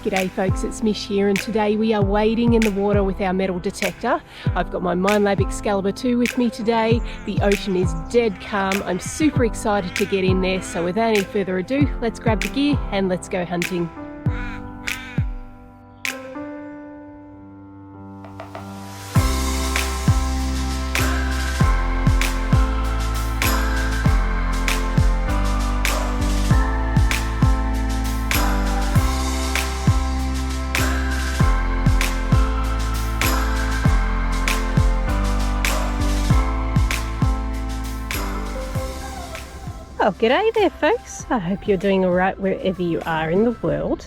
G'day folks, it's Mish here, and today we are wading in the water with our metal detector. I've got my Minelab Excalibur II with me today. The ocean is dead calm. I'm super excited to get in there, so without any further ado, let's grab the gear and let's go hunting. Oh, g'day there folks. I hope you're doing alright wherever you are in the world.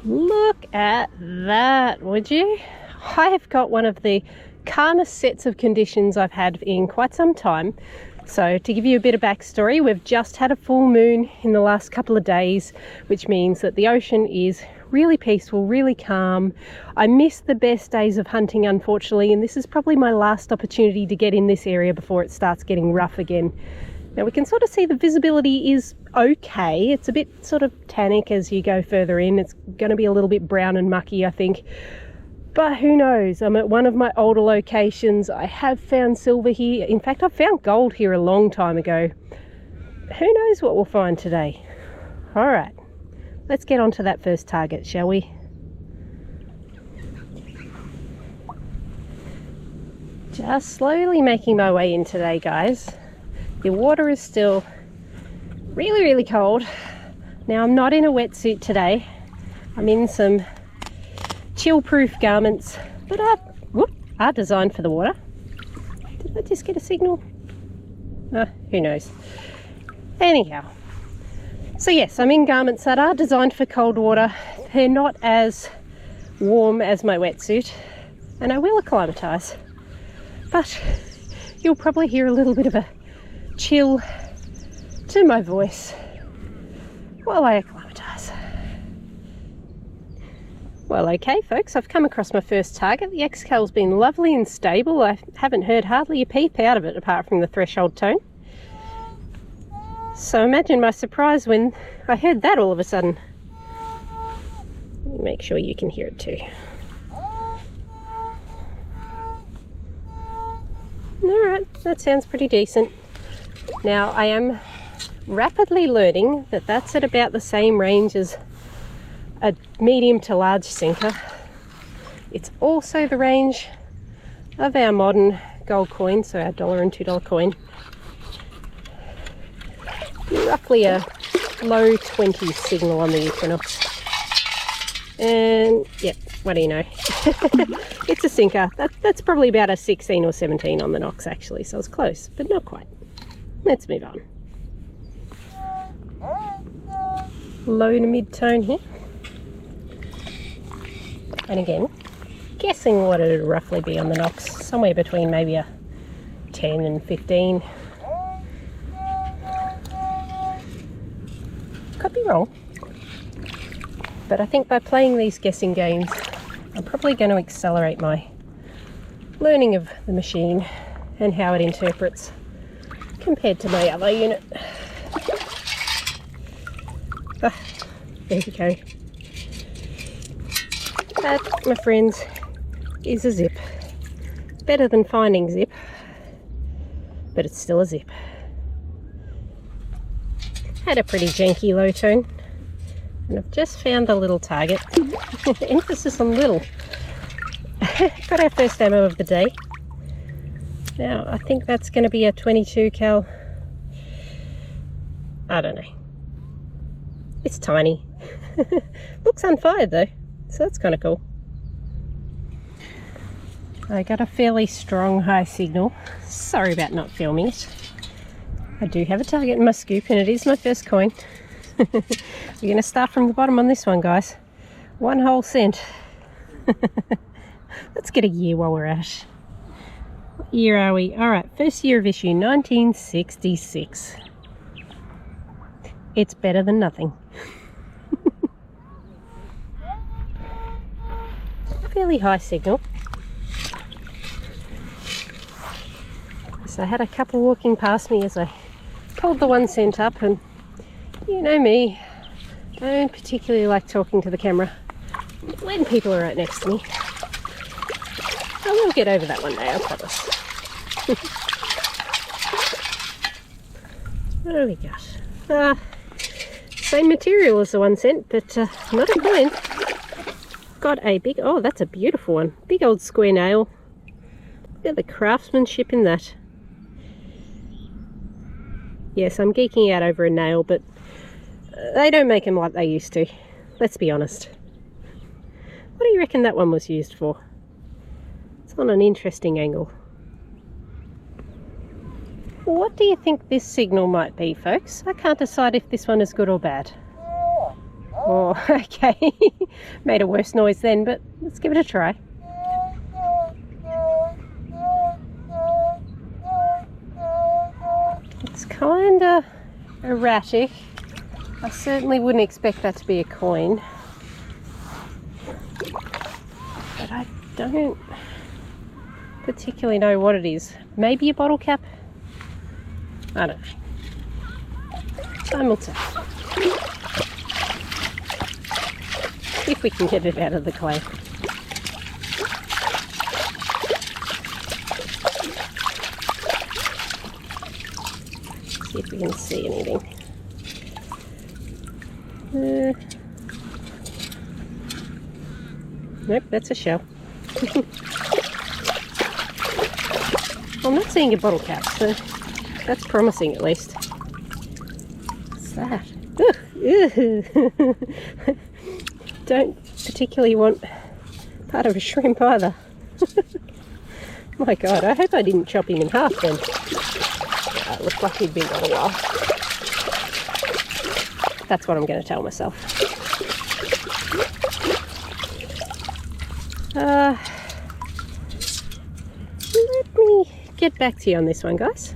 Look at that, would you? I have got one of the calmest sets of conditions I've had in quite some time. So to give you a bit of backstory, we've just had a full moon in the last couple of days, which means that the ocean is really peaceful, really calm. I missed the best days of hunting, unfortunately, and this is probably my last opportunity to get in this area before it starts getting rough again. Now we can sort of see the visibility is okay. It's a bit sort of tannic as you go further in. It's going to be a little bit brown and mucky, I think. But who knows? I'm at one of my older locations. I have found silver here. In fact, I found gold here a long time ago. Who knows what we'll find today? All right, let's get on to that first target, shall we? Just slowly making my way in today, guys. The water is still really cold. Now I'm not in a wetsuit today. I'm in some chill-proof garments that are designed for the water. Did I just get a signal? Who knows? Anyhow, so yes, I'm in garments that are designed for cold water. They're not as warm as my wetsuit, and I will acclimatise. But you'll probably hear a little bit of a chill to my voice while I acclimatise. Well, okay folks, I've come across my first target. The Excal's been lovely and stable. I haven't heard hardly a peep out of it apart from the threshold tone. So imagine my surprise when I heard that all of a sudden. Let me make sure you can hear it too. Alright, that sounds pretty decent. Now I am rapidly learning that that's at about the same range as a medium to large sinker. It's also the range of our modern gold coin, so our $1 and $2 coin. Roughly a low 20 signal on the equinox. And yep, what do you know? It's a sinker. That's probably about a 16 or 17 on the Nox actually, so it's close, but not quite. Let's move on. Low to mid tone here. And again, guessing what it would roughly be on the Nox, somewhere between maybe a 10 and 15. Could be wrong. But I think by playing these guessing games, I'm probably going to accelerate my learning of the machine and how it interprets compared to my other unit. There you go. That, my friends, is a zip. Better than finding zip, but it's still a zip. Had a pretty janky low tone, and I've just found the little target. Emphasis on little. Got our first ammo of the day. Now, I think that's going to be a 22 cal. I don't know. It's tiny. Looks unfired though, so that's kind of cool. I got a fairly strong high signal. Sorry about not filming it. I do have a target in my scoop, and it is my first coin. We're going to start from the bottom on this one, guys. 1 whole cent. Let's get a year while we're at it. What year are we? Alright, first year of issue, 1966. It's better than nothing. Fairly high signal. So I had a couple walking past me as I pulled the 1 cent up, and you know me, I don't particularly like talking to the camera when people are right next to me. I will get over that one day, I promise. What do we got? Same material as the one sent, but not a coin. Got a big, oh, that's a beautiful one. Big old square nail. Look at the craftsmanship in that. Yes, I'm geeking out over a nail, but they don't make them like they used to. Let's be honest. What do you reckon that one was used for? It's on an interesting angle. What do you think this signal might be, folks? I can't decide if this one is good or bad. Oh, okay. Made a worse noise then, but let's give it a try. It's kind of erratic. I certainly wouldn't expect that to be a coin. But I don't particularly know what it is. Maybe a bottle cap? I don't know. Time will tell. If we can get it out of the clay. See if we can see anything. Nope, that's a shell. I'm not seeing a bottle cap, so that's promising at least. What's that? Don't particularly want part of a shrimp either. My God, I hope I didn't chop him in half then. It looked like he'd been gone a while. That's what I'm going to tell myself. Let me get back to you on this one, guys.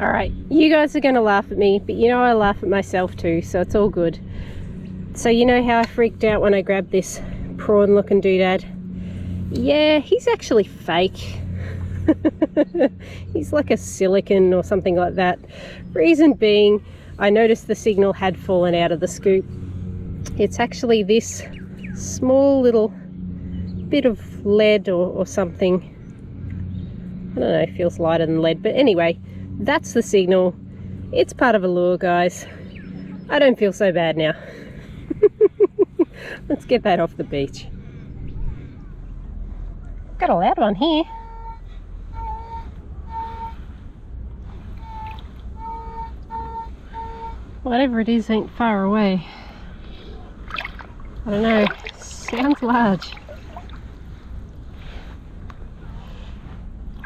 Alright, you guys are going to laugh at me, but you know I laugh at myself too, so it's all good. So you know how I freaked out when I grabbed this prawn looking doodad? Yeah, he's actually fake. He's like a silicone or something like that. Reason being, I noticed the signal had fallen out of the scoop. It's actually this small little bit of lead or something. I don't know, it feels lighter than lead, but anyway, that's the signal. It's part of a lure, guys. I don't feel so bad now. Let's get that off the beach. Got a loud one here. Whatever it is ain't far away. I don't know, sounds large.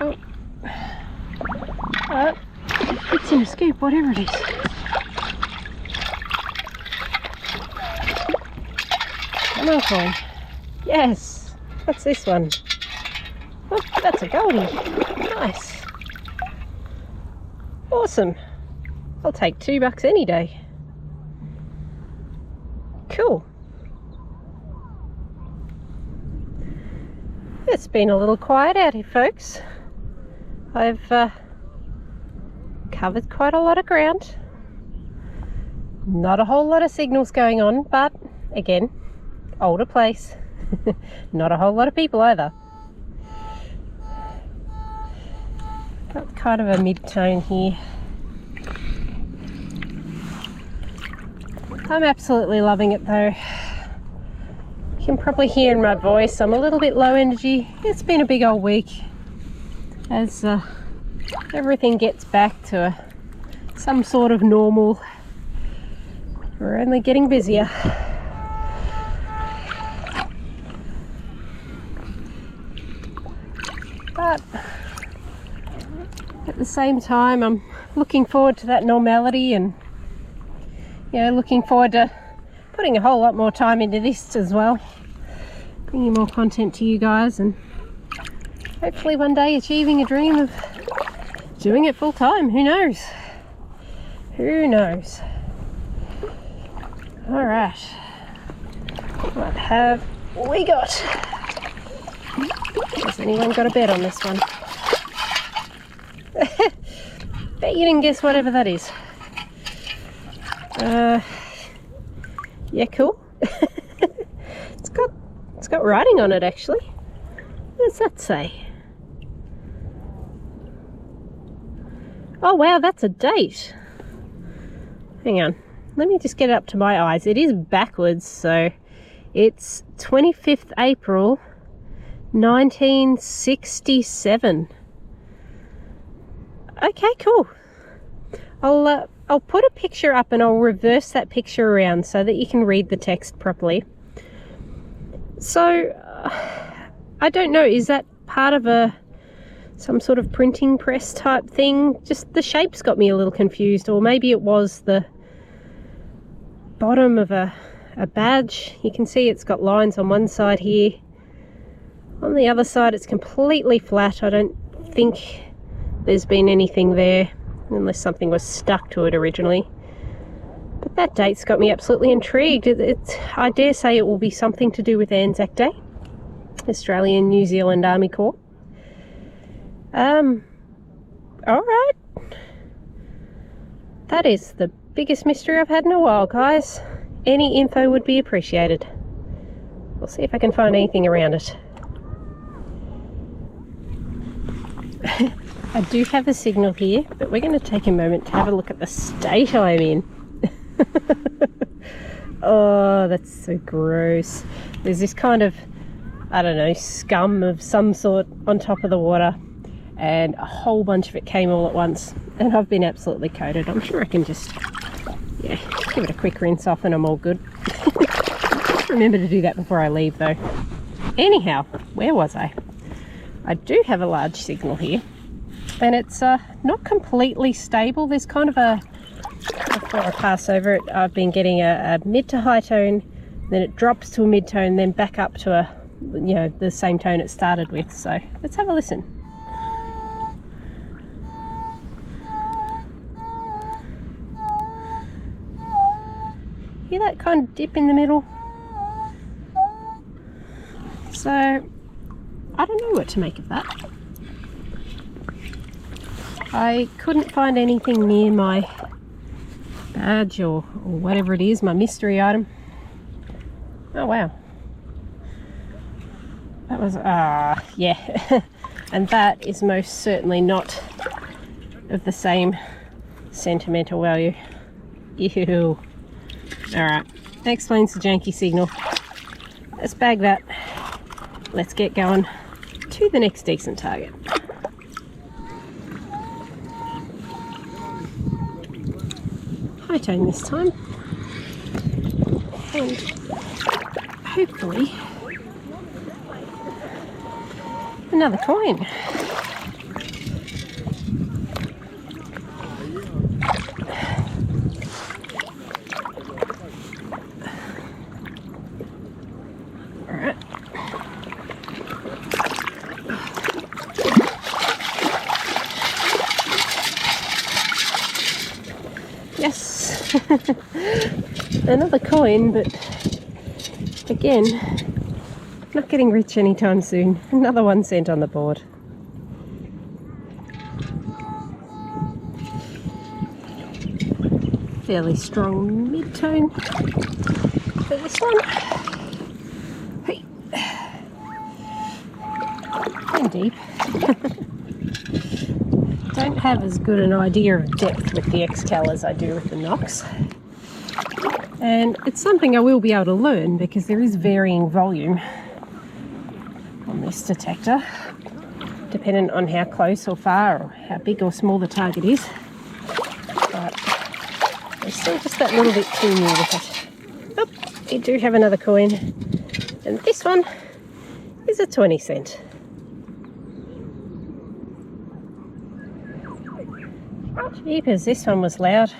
Oh. It's in a scoop, whatever it is. Come on, coin. Yes, what's this one? Oh, that's a goldie. Nice. Awesome. I'll take $2 any day. Cool. It's been a little quiet out here, folks. I've covered quite a lot of ground. Not a whole lot of signals going on, but again, older place. Not a whole lot of people either. Got kind of a mid-tone here. I'm absolutely loving it though. You can probably hear in my voice I'm a little bit low energy. It's been a big old week as everything gets back to some sort of normal. We're only getting busier. But at the same time I'm looking forward to that normality, and you know, looking forward to putting a whole lot more time into this as well, bringing more content to you guys, and hopefully one day achieving a dream of doing it full time. Who knows? Who knows? All right, what have we got? Has anyone got a bet on this one? Bet you didn't guess whatever that is. Yeah, cool. It's got writing on it actually. What does that say? Oh wow, that's a date. Hang on, let me just get it up to my eyes. It is backwards, so it's 25th April 1967. Okay, cool. I'll put a picture up and I'll reverse that picture around so that you can read the text properly. So I don't know, is that part of some sort of printing press type thing? Just the shape's got me a little confused, or maybe it was the bottom of a badge. You can see it's got lines on one side here. On the other side it's completely flat. I don't think there's been anything there, unless something was stuck to it originally. But that date's got me absolutely intrigued. I dare say it will be something to do with Anzac Day, Australian New Zealand Army Corps. Alright. That is the biggest mystery I've had in a while, guys. Any info would be appreciated. We'll see if I can find anything around it. I do have a signal here, but we're going to take a moment to have a look at the state I'm in. Oh, that's so gross. There's this kind of, I don't know, scum of some sort on top of the water, and a whole bunch of it came all at once, and I've been absolutely coated. I'm sure I can just, yeah, give it a quick rinse off and I'm all good. Remember to do that before I leave though. Anyhow, where was I? I do have a large signal here, and it's not completely stable. There's kind of a, before I pass over it, I've been getting a mid to high tone, then it drops to a mid tone, then back up to a, you know, the same tone it started with. So let's have a listen. Hear that kind of dip in the middle? So I don't know what to make of that. I couldn't find anything near my badge or whatever it is, my mystery item. Oh wow. That was, yeah. And that is most certainly not of the same sentimental value. Ew. Alright, that explains the janky signal. Let's bag that. Let's get going to the next decent target. High tone this time. And hopefully another coin. Alright. Yes. Another coin, but again, not getting rich anytime soon. Another 1 cent on the board. Fairly strong mid-tone for this one. Hey. And deep. Don't have as good an idea of depth with the Excal as I do with the Nox. And it's something I will be able to learn because there is varying volume on this detector, dependent on how close or far or how big or small the target is. But there's still just that little bit too new with it. Oh, we do have another coin, and this one is a 20 cent. Jeepers, this one was loud.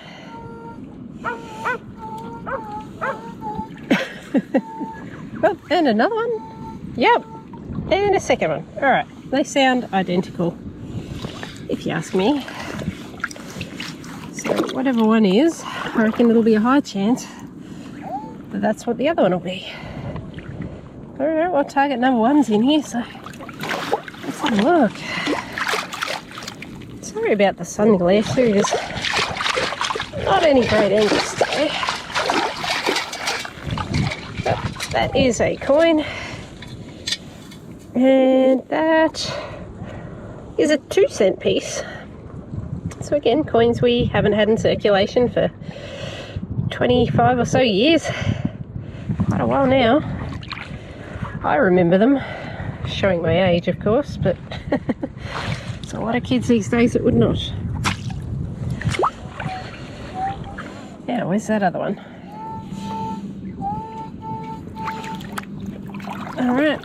Oh, and another one. Yep. And a second one. Alright, they sound identical, if you ask me. So whatever one is, I reckon it'll be a high chance that that's what the other one will be. I don't know what target number one's in here, so let's have a look. Sorry about the sun glare too, there's not any great angles today. that is a coin. And that is a 2-cent piece. So again, coins we haven't had in circulation for 25 or so years. Quite a while now. I remember them. Showing my age, of course, but there's a lot of kids these days that would not. Now, where's that other one? Alright.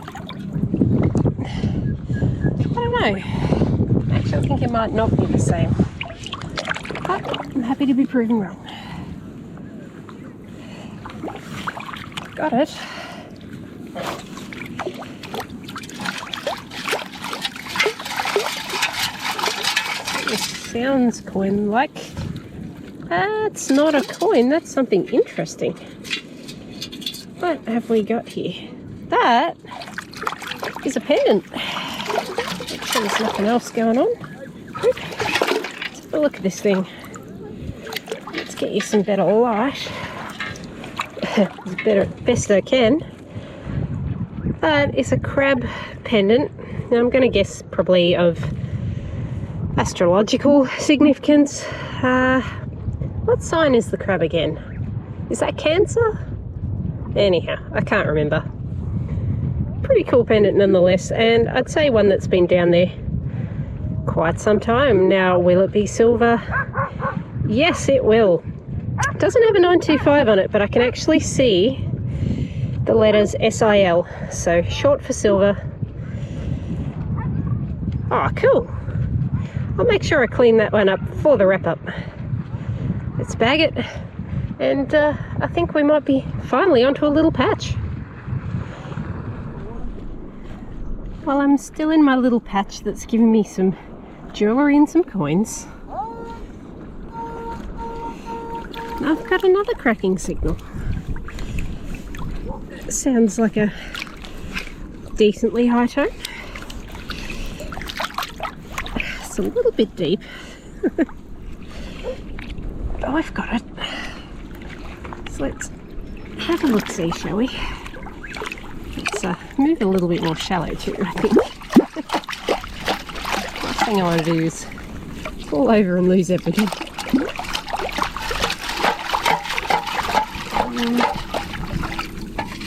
I don't know. Actually, I think it might not be the same. But I'm happy to be proven wrong. Got it. This sounds coin-like. That's not a coin, that's something interesting. What have we got here? That is a pendant. Make sure there's nothing else going on. Let's have a look at this thing. Let's get you some better light. Best I can. That is a crab pendant. Now I'm going to guess probably of astrological significance. What sign is the crab again? Is that Cancer? Anyhow, I can't remember. Pretty cool pendant nonetheless, and I'd say one that's been down there quite some time. Now, will it be silver? Yes, it will. It doesn't have a 925 on it, but I can actually see the letters SIL, so short for silver. Oh, cool. I'll make sure I clean that one up for the wrap up. Let's bag it, and I think we might be finally onto a little patch. Well, I'm still in my little patch that's giving me some jewellery and some coins. I've got another cracking signal. Sounds like a decently high tone. It's a little bit deep. Oh, I've got it. So let's have a look-see, shall we? Let's move a little bit more shallow too, I think. Last thing I want to do is fall over and lose everything.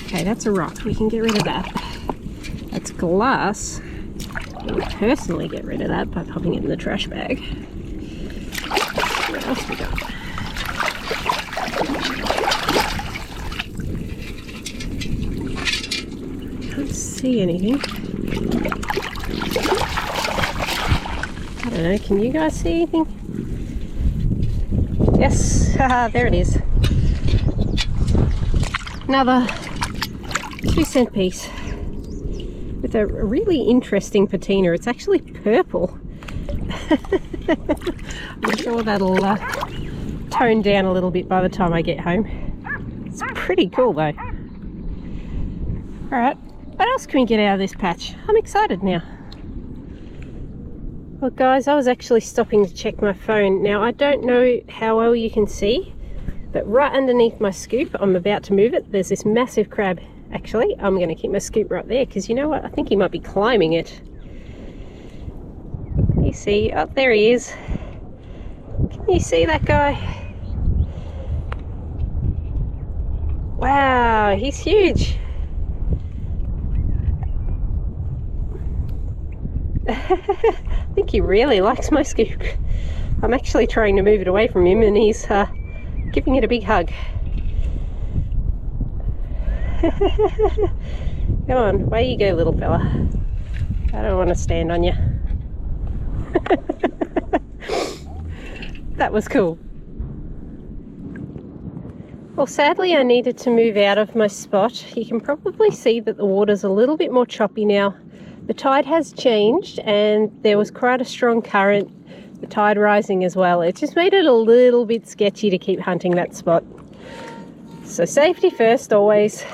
Okay, that's a rock. We can get rid of that. That's glass. I would personally get rid of that by popping it in the trash bag. What else we got? Can't see anything. I don't know, can you guys see anything? Yes, haha, there it is. Another 2-cent piece with a really interesting patina. It's actually purple. I'm sure that'll tone down a little bit by the time I get home. It's pretty cool though. Alright, what else can we get out of this patch? I'm excited now. Well guys, I was actually stopping to check my phone. Now I don't know how well you can see, but right underneath my scoop, I'm about to move it, there's this massive crab. Actually, I'm going to keep my scoop right there because you know what? I think he might be climbing it. You see? Oh, there he is. Can you see that guy? Wow, he's huge. I think he really likes my scoop. I'm actually trying to move it away from him and he's giving it a big hug. Come on, away you go, little fella. I don't want to stand on you. That was cool. Well, sadly I needed to move out of my spot. You can probably see that the water's a little bit more choppy now. The tide has changed and there was quite a strong current, the tide rising as well. It just made it a little bit sketchy to keep hunting that spot. So safety first always.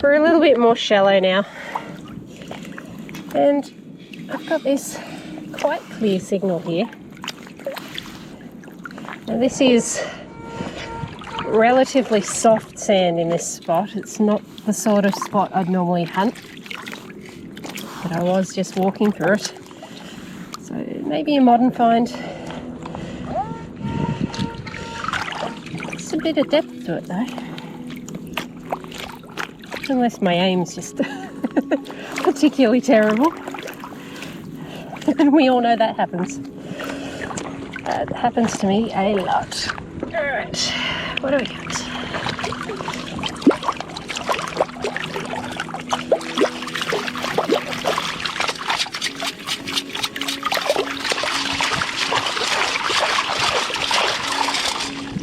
We're a little bit more shallow now. And I've got this quite clear signal here. Now this is relatively soft sand in this spot. It's not the sort of spot I'd normally hunt, but I was just walking through it. So maybe a modern find. It's a bit of depth to it though. Unless my aim's just particularly terrible. And we all know that happens. It happens to me a lot. Alright, what do we got?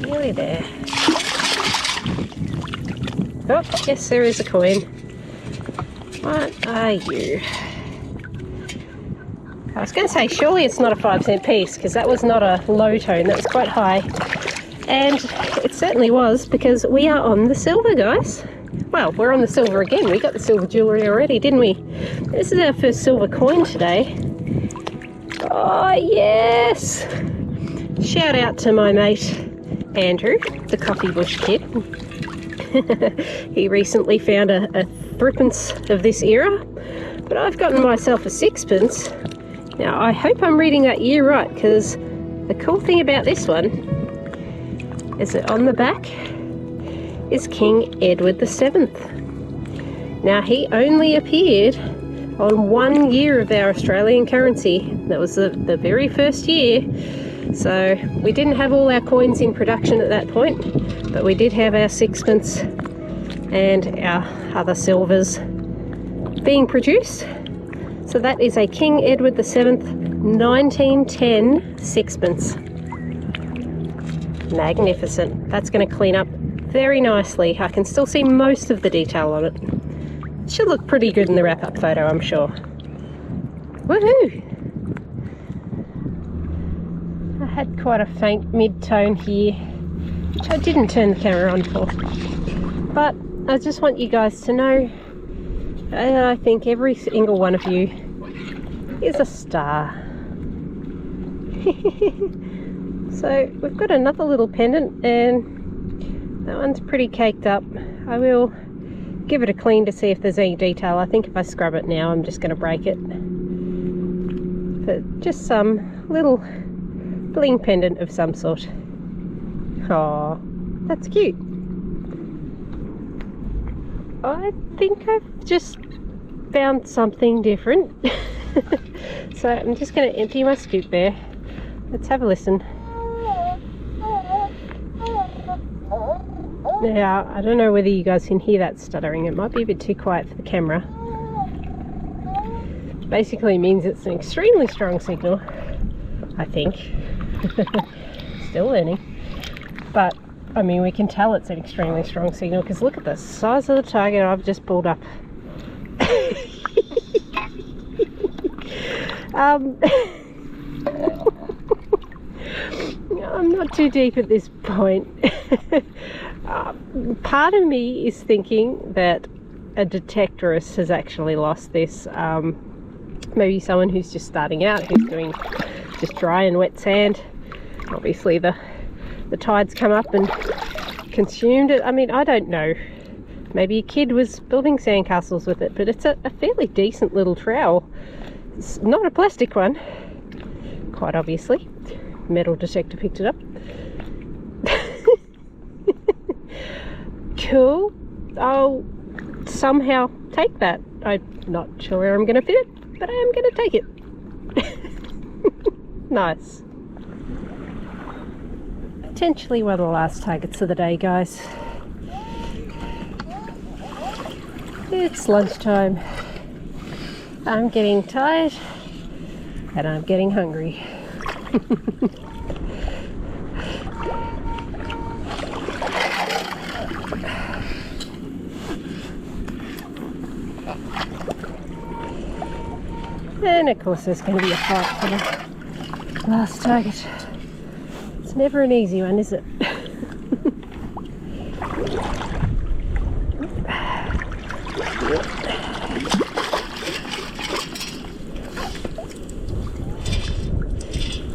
Nearly there. Oh, yes, there is a coin. What are you? I was going to say, surely it's not a 5-cent piece, because that was not a low tone, that was quite high. And it certainly was, because we are on the silver, guys. Well, we're on the silver again. We got the silver jewellery already, didn't we? This is our first silver coin today. Oh, yes! Shout out to my mate, Andrew, the coffee bush kid. He recently found a threepence of this era, but I've gotten myself a sixpence. Now, I hope I'm reading that year right, because the cool thing about this one is that on the back is King Edward VII. Now, he only appeared on 1 year of our Australian currency. That was the very first year. So we didn't have all our coins in production at that point, but we did have our sixpence and our other silvers being produced. So that is a King Edward VII 1910 sixpence. Magnificent. That's going to clean up very nicely. I can still see most of the detail on it. It should look pretty good in the wrap-up photo, I'm sure. Woohoo! I had quite a faint mid-tone here, which I didn't turn the camera on for. But I just want you guys to know that I think every single one of you is a star. So we've got another little pendant, and that one's pretty caked up. I will give it a clean to see if there's any detail. I think if I scrub it now, I'm just going to break it. But just some little bling pendant of some sort. Oh, that's cute. I think I've just found something different. So I'm just going to empty my scoop there. Let's have a listen. Now, I don't know whether you guys can hear that stuttering. It might be a bit too quiet for the camera. Basically means it's an extremely strong signal, I think. Still learning. But, I mean, we can tell it's an extremely strong signal, because look at the size of the target I've just pulled up. I'm not too deep at this point. Part of me is thinking that a detectorist has actually lost this. Maybe someone who's just starting out, who's doing just dry and wet sand. Obviously the tides come up and consumed it. I mean, I don't know. Maybe a kid was building sandcastles with it, but it's a fairly decent little trowel. It's not a plastic one, quite obviously. Metal detector picked it up. Cool. I'll somehow take that. I'm not sure where I'm going to fit it, but I am going to take it. Nice. Potentially one of the last targets of the day, guys. It's lunchtime. I'm getting tired and I'm getting hungry. And of course there's going to be a fight for the last target. It's never an easy one, is it?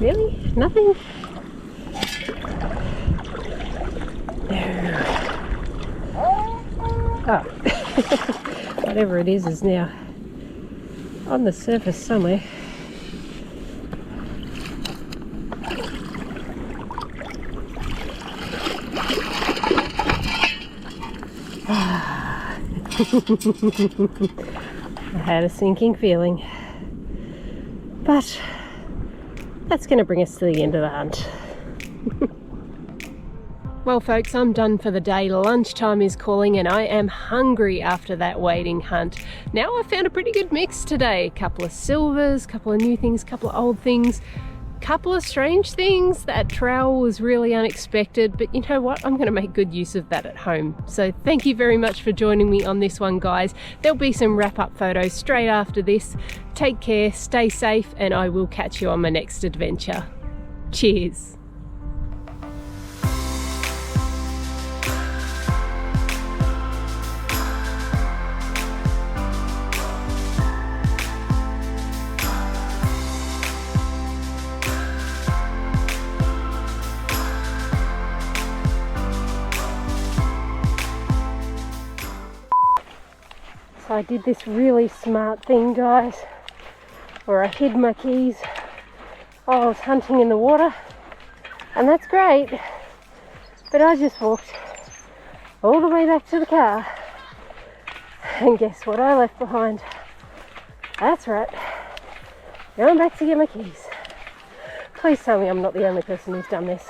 Really? Nothing? No. Oh, whatever it is now on the surface somewhere. I had a sinking feeling, but that's going to bring us to the end of the hunt. Well folks, I'm done for the day. Lunchtime is calling and I am hungry after that wading hunt. Now I've found a pretty good mix today. A couple of silvers, a couple of new things, a couple of old things, a couple of strange things. That trowel was really unexpected, but you know what? I'm going to make good use of that at home. So thank you very much for joining me on this one, guys. There'll be some wrap-up photos straight after this. Take care, stay safe, and I will catch you on my next adventure. Cheers. So I did this really smart thing, guys, where I hid my keys while I was hunting in the water, and that's great, but I just walked all the way back to the car, and guess what I left behind? That's right, going back to get my keys. Please tell me I'm not the only person who's done this.